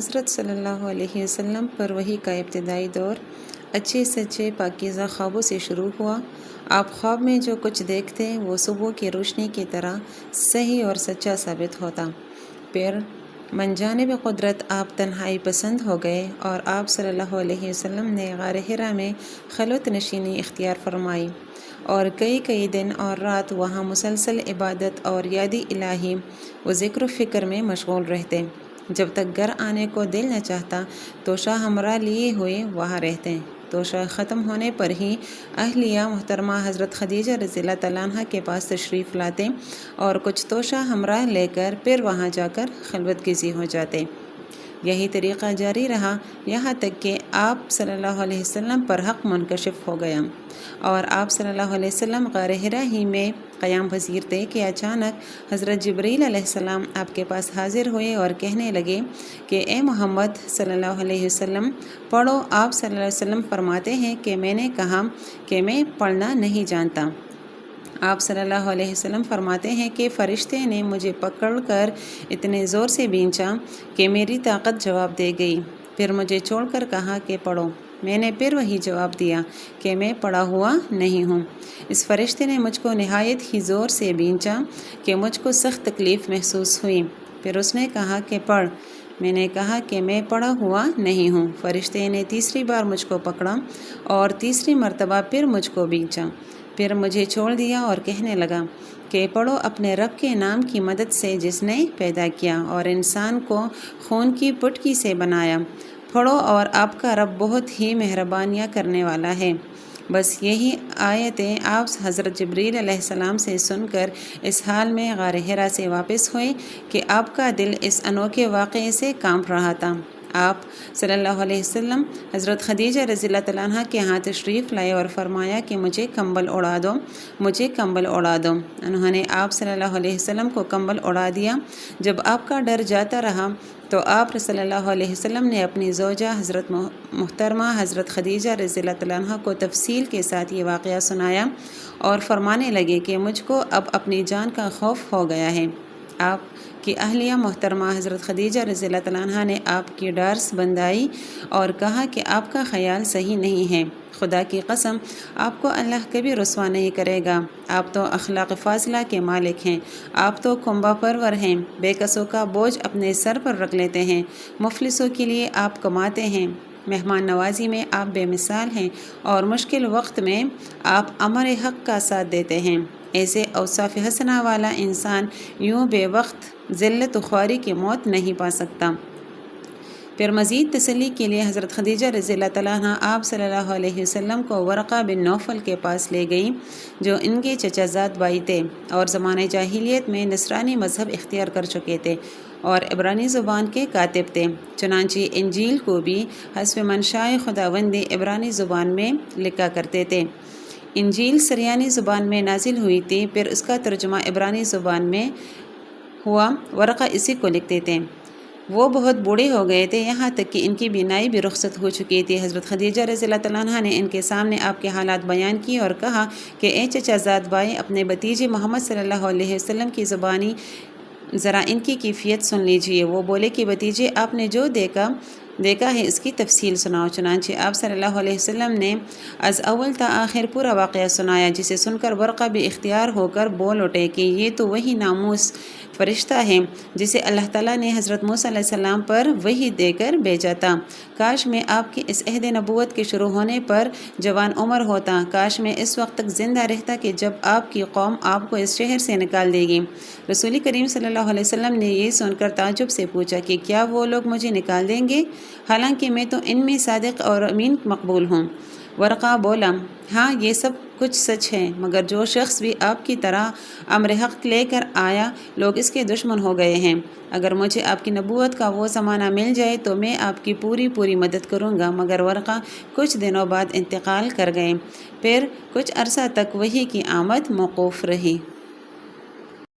حضرت صلی اللہ علیہ وسلم پر وحی کا ابتدائی دور اچھے سچے پاکیزہ خوابوں سے شروع ہوا۔ آپ خواب میں جو کچھ دیکھتے وہ صبح کی روشنی کی طرح صحیح اور سچا ثابت ہوتا۔ پھر من جانب قدرت آپ تنہائی پسند ہو گئے اور آپ صلی اللہ علیہ وسلم نے غار حرا میں خلوت نشینی اختیار فرمائی اور کئی دن اور رات وہاں مسلسل عبادت اور یاد الہی و ذکر و فکر میں مشغول رہتے۔ جب تک گھر آنے کو دل نہ چاہتا توشہ ہمراہ لیے ہوئے وہاں رہتے۔ توشہ ختم ہونے پر ہی اہلیہ محترمہ حضرت خدیجہ رضی اللہ تعالیٰ عنہ کے پاس تشریف لاتے اور کچھ توشہ ہمراہ لے کر پھر وہاں جا کر خلوت گزی ہو جاتے۔ یہی طریقہ جاری رہا یہاں تک کہ آپ صلی اللہ علیہ وسلم پر حق منکشف ہو گیا اور آپ صلی اللہ علیہ وسلم غار حرا ہی میں قیام پذیر تھے کہ اچانک حضرت جبرائیل علیہ السلام آپ کے پاس حاضر ہوئے اور کہنے لگے کہ اے محمد صلی اللہ علیہ وسلم پڑھو۔ آپ صلی اللہ علیہ وسلم فرماتے ہیں کہ میں نے کہا کہ میں پڑھنا نہیں جانتا۔ آپ صلی اللہ علیہ وسلم فرماتے ہیں کہ فرشتے نے مجھے پکڑ کر اتنے زور سے بھینچا کہ میری طاقت جواب دے گئی، پھر مجھے چھوڑ کر کہا کہ پڑھو۔ میں نے پھر وہی جواب دیا کہ میں پڑھا ہوا نہیں ہوں۔ اس فرشتے نے مجھ کو نہایت ہی زور سے بھینچا کہ مجھ کو سخت تکلیف محسوس ہوئی، پھر اس نے کہا کہ پڑھ۔ میں نے کہا کہ میں پڑھا ہوا نہیں ہوں۔ فرشتے نے تیسری بار مجھ کو پکڑا اور تیسری مرتبہ پھر مجھ کو بھینچا، پھر مجھے چھوڑ دیا اور کہنے لگا کہ پڑھو اپنے رب کے نام کی مدد سے جس نے پیدا کیا اور انسان کو خون کی پٹکی سے بنایا، پڑھو اور آپ کا رب بہت ہی مہربانیاں کرنے والا ہے۔ بس یہی آیتیں آپ حضرت جبرائیل علیہ السلام سے سن کر اس حال میں غار حرا سے واپس ہوئے کہ آپ کا دل اس انوکھے واقعے سے کانپ رہا تھا۔ آپ صلی اللہ علیہ وسلم حضرت خدیجہ رضی اللہ تعالیٰ عنہ کے ہاں تشریف لائے اور فرمایا کہ مجھے کمبل اڑا دو، مجھے کمبل اڑا دو۔ انہوں نے آپ صلی اللہ علیہ وسلم کو کمبل اڑا دیا۔ جب آپ کا ڈر جاتا رہا تو آپ صلی اللہ علیہ وسلم نے اپنی زوجہ حضرت محترمہ حضرت خدیجہ رضی اللہ تعالیٰ عنہ کو تفصیل کے ساتھ یہ واقعہ سنایا اور فرمانے لگے کہ مجھ کو اب اپنی جان کا خوف ہو گیا ہے۔ آپ کی اہلیہ محترمہ حضرت خدیجہ رضی اللہ تعالیٰ عنہ نے آپ کی ڈارس بندائی اور کہا کہ آپ کا خیال صحیح نہیں ہے، خدا کی قسم آپ کو اللہ کبھی رسوا نہیں کرے گا۔ آپ تو اخلاق فاضلہ کے مالک ہیں، آپ تو کنبہ پرور ہیں، بے کسوں کا بوجھ اپنے سر پر رکھ لیتے ہیں، مفلسوں کے لیے آپ کماتے ہیں، مہمان نوازی میں آپ بے مثال ہیں اور مشکل وقت میں آپ امر حق کا ساتھ دیتے ہیں۔ ایسے اوصاف حسنہ والا انسان یوں بے وقت ذلت و خواری کی موت نہیں پا سکتا۔ پھر مزید تسلی کے لیے حضرت خدیجہ رضی اللہ تعالیٰ عنہ آپ صلی اللہ علیہ وسلم کو ورقہ بن نوفل کے پاس لے گئیں جو ان کے چچا زاد بھائی تھے اور زمانۂ جاہلیت میں نصرانی مذہب اختیار کر چکے تھے اور عبرانی زبان کے کاتب تھے۔ چنانچہ انجیل کو بھی حسب منشائے خداوند عبرانی زبان میں لکھا کرتے تھے۔ انجیل سریانی زبان میں نازل ہوئی تھی، پھر اس کا ترجمہ عبرانی زبان میں ہوا۔ ورقہ اسی کو لکھتے تھے۔ وہ بہت بوڑھے ہو گئے تھے، یہاں تک کہ ان کی بینائی بھی رخصت ہو چکی تھی۔ حضرت خدیجہ رضی اللہ تعالیٰ عنہ نے ان کے سامنے آپ کے حالات بیان کیے اور کہا کہ اے چچا زاد بھائی، اپنے بھتیجے محمد صلی اللہ علیہ وسلم کی زبانی ذرا ان کی کیفیت سن لیجئے۔ وہ بولے کہ بھتیجے، آپ نے جو دیکھا ہے اس کی تفصیل سناؤ۔ چنانچہ آپ صلی اللہ علیہ وسلم نے از اول تا آخر پورا واقعہ سنایا، جسے سن کر ورقہ بھی اختیار ہو کر بول اٹھے کہ یہ تو وہی ناموس فرشتہ ہے جسے اللہ تعالیٰ نے حضرت موسیٰ علیہ السلام پر وحی دے کر بھیجا تھا۔ کاش میں آپ کی اس عہد نبوت کے شروع ہونے پر جوان عمر ہوتا، کاش میں اس وقت تک زندہ رہتا کہ جب آپ کی قوم آپ کو اس شہر سے نکال دے گی۔ رسول کریم صلی اللہ علیہ وسلم نے یہ سن کر تعجب سے پوچھا کہ کیا وہ لوگ مجھے نکال دیں گے، حالانکہ میں تو ان میں صادق اور امین مقبول ہوں۔ ورقہ بولا، ہاں یہ سب کچھ سچ ہے، مگر جو شخص بھی آپ کی طرح امر حق لے کر آیا لوگ اس کے دشمن ہو گئے ہیں۔ اگر مجھے آپ کی نبوت کا وہ زمانہ مل جائے تو میں آپ کی پوری مدد کروں گا۔ مگر ورقہ کچھ دنوں بعد انتقال کر گئے، پھر کچھ عرصہ تک وحی کی آمد موقوف رہی۔